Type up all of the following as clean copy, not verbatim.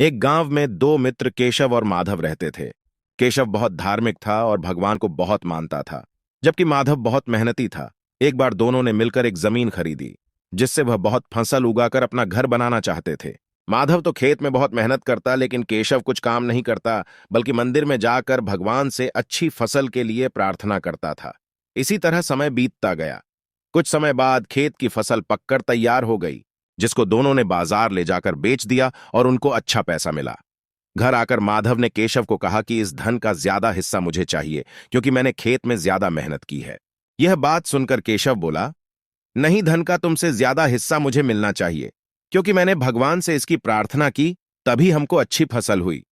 एक गांव में दो मित्र केशव और माधव रहते थे। केशव बहुत धार्मिक था और भगवान को बहुत मानता था, जबकि माधव बहुत मेहनती था। एक बार दोनों ने मिलकर एक जमीन खरीदी, जिससे वह बहुत फसल उगाकर अपना घर बनाना चाहते थे। माधव तो खेत में बहुत मेहनत करता, लेकिन केशव कुछ काम नहीं करता, बल्कि मंदिर में जाकर भगवान से अच्छी फसल के लिए प्रार्थना करता था। इसी तरह समय बीतता गया। कुछ समय बाद खेत की फसल पककर तैयार हो गई, जिसको दोनों ने बाजार ले जाकर बेच दिया और उनको अच्छा पैसा मिला। घर आकर माधव ने केशव को कहा कि इस धन का ज्यादा हिस्सा मुझे चाहिए, क्योंकि मैंने खेत में ज्यादा मेहनत की है। यह बात सुनकर केशव बोला, नहीं, धन का तुमसे ज्यादा हिस्सा मुझे मिलना चाहिए, क्योंकि मैंने भगवान से इसकी प्रार्थना की, तभी हमको अच्छी फसल हुई।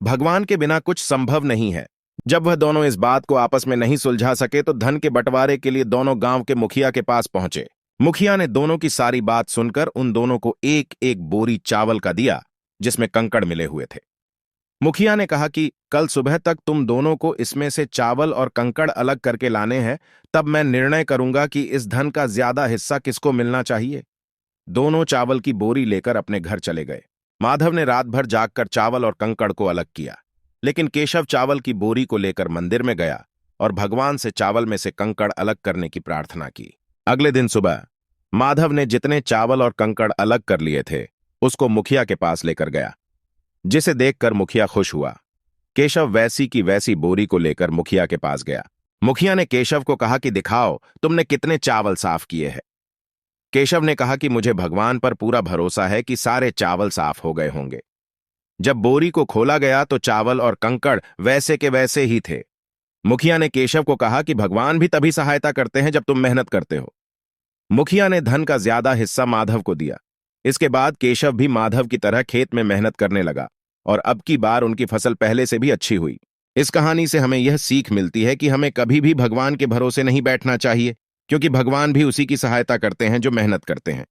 भगवान के बिना कुछ संभव नहीं है। जब वह दोनों इस बात को आपस में नहीं सुलझा सके तो धन के बंटवारे के लिए दोनों गांव के मुखिया के पास पहुंचे। मुखिया ने दोनों की सारी बात सुनकर उन दोनों को एक एक बोरी चावल का दिया, जिसमें कंकड़ मिले हुए थे। मुखिया ने कहा कि कल सुबह तक तुम दोनों को इसमें से चावल और कंकड़ अलग करके लाने हैं, तब मैं निर्णय करूंगा कि इस धन का ज्यादा हिस्सा किसको मिलना चाहिए। दोनों चावल की बोरी लेकर अपने घर चले गए। माधव ने रात भर जागकर चावल और कंकड़ को अलग किया, लेकिन केशव चावल की बोरी को लेकर मंदिर में गया और भगवान से चावल में से कंकड़ अलग करने की प्रार्थना की। अगले दिन सुबह माधव ने जितने चावल और कंकड़ अलग कर लिए थे, उसको मुखिया के पास लेकर गया, जिसे देखकर मुखिया खुश हुआ। केशव वैसी की वैसी बोरी को लेकर मुखिया के पास गया। मुखिया ने केशव को कहा कि दिखाओ तुमने कितने चावल साफ किए हैं। केशव ने कहा कि मुझे भगवान पर पूरा भरोसा है कि सारे चावल साफ हो गए होंगे। जब बोरी को खोला गया तो चावल और कंकड़ वैसे के वैसे ही थे। मुखिया ने केशव को कहा कि भगवान भी तभी सहायता करते हैं जब तुम मेहनत करते हो। मुखिया ने धन का ज्यादा हिस्सा माधव को दिया। इसके बाद केशव भी माधव की तरह खेत में मेहनत करने लगा और अब की बार उनकी फसल पहले से भी अच्छी हुई। इस कहानी से हमें यह सीख मिलती है कि हमें कभी भी भगवान के भरोसे नहीं बैठना चाहिए, क्योंकि भगवान भी उसी की सहायता करते हैं जो मेहनत करते हैं।